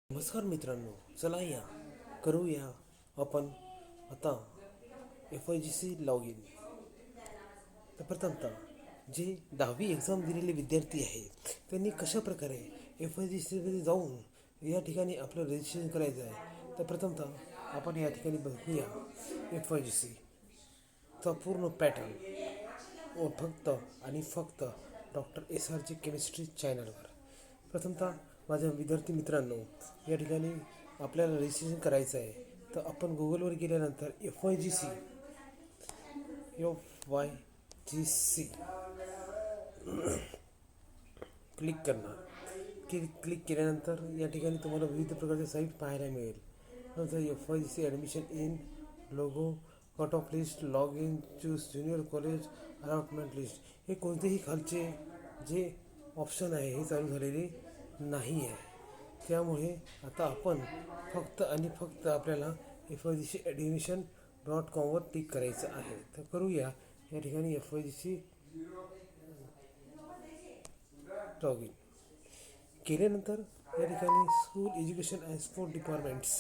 नमस्कार मित्रांनो, चला या करूया आपण आता FIGC लॉग इन. तर प्रथमतः जे 10वी एक्झाम दिलेले विद्यार्थी आहेत त्यांनी कशा प्रकारे FIGCमध्ये जाऊन या ठिकाणी आपलं रजिस्ट्रेशन करायचं आहे. तर प्रथमतः आपण या ठिकाणी बघूया FIGC चा पूर्ण पॅटर्न व फक्त डॉक्टर SRJ केमिस्ट्री चॅनलवर. प्रथमतः माझ्या विद्यार्थी मित्रांनो, या ठिकाणी आपल्याला रजिस्ट्रेशन करायचं आहे. तर आपण गुगलवर गेल्यानंतर FIGC क्लिक करणार. क्लिक केल्यानंतर या ठिकाणी तुम्हाला विविध प्रकारचे साईट पाहायला मिळेल. नंतर FIGC admission in, logo, cut off list, log in, choose junior college, allotment list, हे कोणतेही खालचे जे ऑप्शन आहे हे चालू झालेले नाही आहे. त्यामुळे आता आपण फक्त आपल्याला FIGCadmission.com क्लिक करायचं आहे. तर करूया या ठिकाणी FIGC लॉग इन केल्यानंतर या ठिकाणी school education and sport departments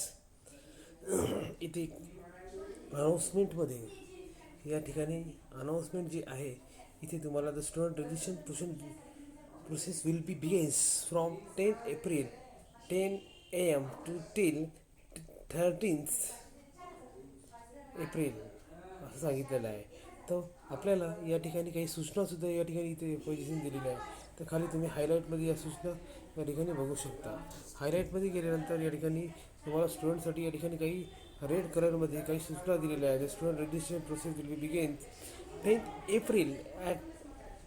इथे अनाऊन्समेंटमध्ये या ठिकाणी अनाऊन्समेंट जी आहे इथे तुम्हाला the student registration process will be begins from 10 April 10 AM to till 13th April असं सांगितलेलं आहे. तर आपल्याला या ठिकाणी काही सूचनासुद्धा या ठिकाणी इथे FIGC दिलेल्या आहे. तर खाली तुम्ही हायलाईटमध्ये या सूचना या ठिकाणी बघू शकता. हायलाईटमध्ये गेल्यानंतर या ठिकाणी तुम्हाला स्टुडंटसाठी या ठिकाणी काही रेड कलरमध्ये काही सूचना दिलेल्या आहेत. The student registration process will be begin 10 April at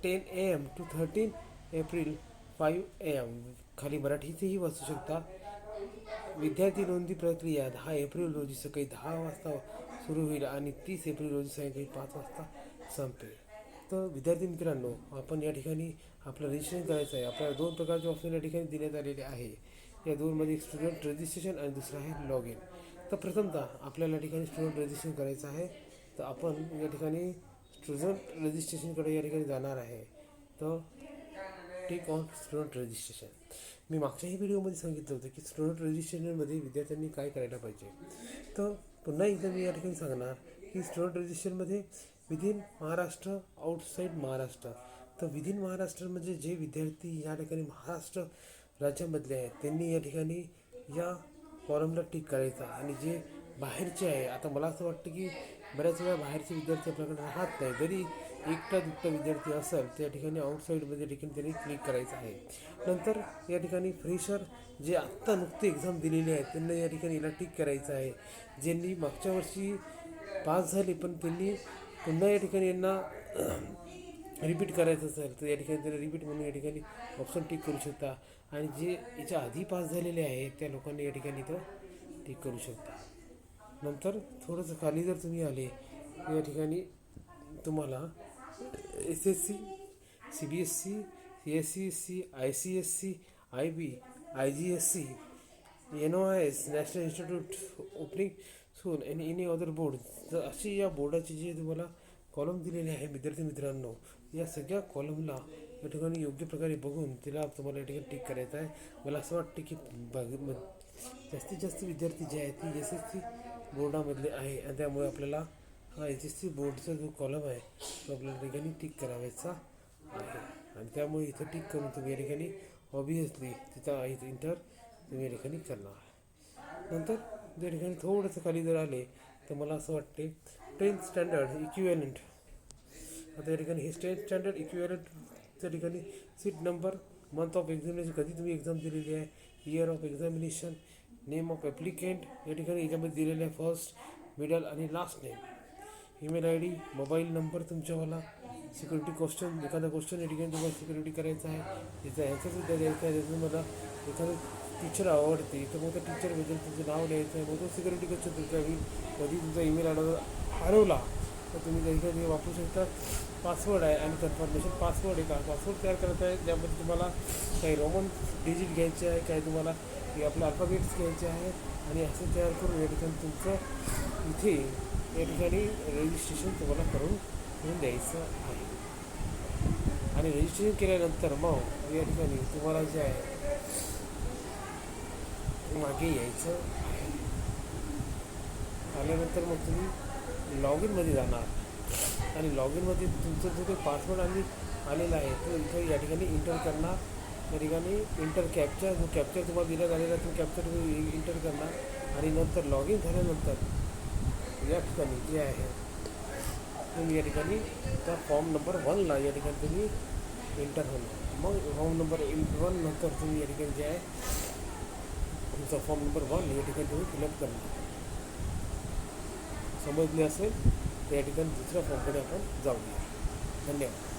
10 AM to 13 April 5 AM. खाली मराठीतही वाचू शकता. विद्यार्थी नोंदणी प्रक्रिया 10 एप्रिल रोजी सकाळी 10 वाजता सुरू होईल आणि 30 एप्रिल रोजी सायंकाळी 5 वाजता संपेल. तर विद्यार्थी मित्रांनो, आपण या ठिकाणी आपलं रजिस्ट्रेशन करायचं आहे. आपल्याला 2 प्रकारचे ऑप्शन या ठिकाणी देण्यात आलेले आहे. या दोनमध्ये एक स्टुडंट रजिस्ट्रेशन आणि दुसरं आहे लॉग इन. तर प्रथमतः आपल्याला या ठिकाणी स्टुडंट रजिस्ट्रेशन करायचं आहे. तर आपण या ठिकाणी स्टुडंट रजिस्ट्रेशनकडे या ठिकाणी जाणार आहे. तर टेक ऑन स्टुडंट रजिस्ट्रेशन. मी मागच्याही व्हिडिओमध्ये सांगितलं होतं की स्टुडंट रजिस्ट्रेशनमध्ये विद्यार्थ्यांनी काय करायला पाहिजे. तर पुन्हा एकदा मी या ठिकाणी सांगणार की स्टुडंट रजिस्ट्रेशनमध्ये विदिन महाराष्ट्र, आउटसाईड महाराष्ट्र. तर विदिन महाराष्ट्र म्हणजे जे विद्यार्थी या ठिकाणी महाराष्ट्र राज्यामधले आहेत त्यांनी या ठिकाणी या कॉलमला टिक करायचा. आणि जे बाहेरचे आहे, आता मला असं वाटतं की बऱ्याच वेळा बाहेरचे विद्यार्थी आपल्याकडे राहत नाही, जरी एकटा दुसरा विद्यार्थी असेल त्या ठिकाणी आउटसाईडमध्ये ठिकाणी त्यांनी क्लिक करायचं आहे. नंतर या ठिकाणी फ्रेशर जे आत्ता नुकते एक्झाम दिलेले आहेत त्यांना या ठिकाणी याला टिक करायचं आहे. ज्यांनी मागच्या वर्षी पास झाले पण त्यांनी पुन्हा या ठिकाणी यांना रिपीट करायचं असेल तर या ठिकाणी त्यांना रिपीट म्हणून या ठिकाणी ऑप्शन टिक करू शकता. आणि जे याच्या आधी पास झालेले आहेत त्या लोकांनी या ठिकाणी इथं टिक करू शकता. नंतर थोडंसं खाली जर तुम्ही आले या ठिकाणी तुम्हाला SSC, CBSC, CSCSC, ICSC, IB, IGSC, NOIS, national institute opening soon आणि एनी अदर बोर्ड, तर अशी या बोर्डाचे जे तुम्हाला कॉलम दिलेले आहे विद्यार्थी मित्रांनो, या सगळ्या कॉलमला या ठिकाणी योग्य प्रकारे बघून तिला तुम्हाला या ठिकाणी टिक करायचं आहे. मला असं वाटतं की जास्तीत जास्त विद्यार्थी जे आहेत ते SSC बोर्डामधले आहे आणि त्यामुळे आपल्याला हा SSC बोर्डचा जो कॉलम आहे तो आपल्याला ठिकाणी टिक करावायचा आहे. आणि त्यामुळे इथं टिक करून तुम्ही या ठिकाणी ऑब्वियसली तिथं इंटर तुम्ही या ठिकाणी करणार. नंतर या ठिकाणी थोडंसं खाली जर आले तर मला असं वाटते 10th स्टँडर्ड इक्विवॅलंट. आता या ठिकाणी हे 10th स्टँडर्ड इक्विवॅलंटच्या ठिकाणी seat number, month of examination, कधी तुम्ही एक्झाम दिलेली आहे, year of examination, name of applicant या ठिकाणी याच्यामध्ये दिलेलं आहे, फर्स्ट, मिडल आणि last name, email ID, mobile number तुमच्यावाला, सिक्युरिटी क्वेश्चन, एखादा क्वेश्चन या ठिकाणी तुम्हाला सिक्युरिटी करायचा आहे त्याचा ह्याचासुद्धा द्यायचा आहे. त्याचं मला एखादं टीचर आवडते तर मग त्या टीचरबद्दल तुमचं नाव लिहायचं आहे. मग तो सिक्युरिटी क्वेश्चन तुमच्या कधी तुमचा ईमेल हरवला तर तुम्ही त्या ठिकाणी वापरू शकता. पासवर्ड आहे आणि कन्फर्मेशन पासवर्ड आहे का, पासवर्ड तयार करत आहे ज्यामध्ये तुम्हाला काही रोमन डिजिट घ्यायचे आहे, काही तुम्हाला आपले अल्फाबेट्स घ्यायचे आहेत आणि असं तयार करून या ठिकाणी तुमचं इथे या ठिकाणी रजिस्ट्रेशन तुम्हाला करून घेऊन द्यायचं आहे. आणि रजिस्ट्रेशन केल्यानंतर मग या ठिकाणी तुम्हाला जे आहे मागे यायचं आहे. आल्यानंतर मग तुम्ही लॉग इनमध्ये जाणार आणि लॉग इनमध्ये तुमचं जो काही पासवर्ड आलेला आहे तो इथं या ठिकाणी इंटर करणार. या ठिकाणी इंटर कॅप्चा जो कॅप्चा तुम्हाला दिला झालेला तो कॅप्चा तुम्ही इंटर करणार आणि नंतर लॉग इन झाल्यानंतर या ठिकाणी जे आहे तुम्ही या ठिकाणी त्या फॉर्म नंबर 1ला या ठिकाणी तुम्ही इंटर होणार. मग फॉर्म नंबर 1 नंतर तुम्ही या ठिकाणी जे आहे तुमचा फॉर्म नंबर 1 या ठिकाणी तुम्ही फिलअप करणार. समजले असेल तर या ठिकाणी दुसऱ्या फॉर्मकडे आपण जाऊया. धन्यवाद.